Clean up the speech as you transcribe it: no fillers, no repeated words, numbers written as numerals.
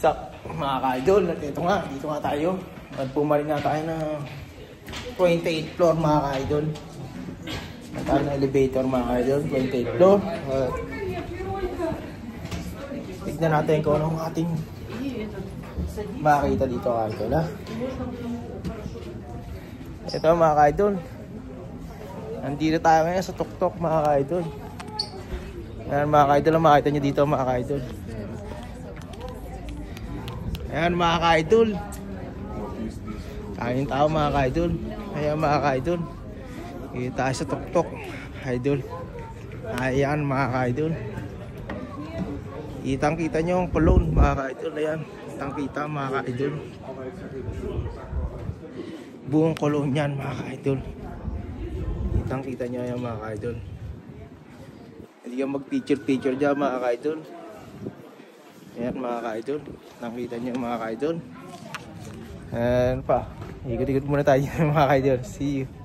What's up mga ka-idol? At ito nga, dito nga tayo. At pumaling nga tayo ng 28th floor mga ka-idol. At tayo na elevator mga ka-idol, 28th floor. Tignan natin kung anong ating makikita dito ka-idol ha. Ito mga ka-idol. Nandito tayo ngayon sa tuktok mga ka-idol. Ayan mga ka-idol, ang makita nyo dito mga ka-idol. Ayan mga ka-idol. Kaming tao mga ka-idol. Ayan mga ka-idol. Kita sa tuktok idol. Ayan mga ka-idol. Kitang kita nyo ang cologne mga ka-idol. Ayan. Kitang kita mga ka-idol. Buong cologne yan mga ka-idol. Kitang kita nyo yan mga ka-idol. Hindi ka mag-picture dyan mga ka-idol. Ayan mga ka-idol. Nakita nyo mga ka-idol. Ayan pa. Ikot-ikot muna tayo mga ka-idol. See you.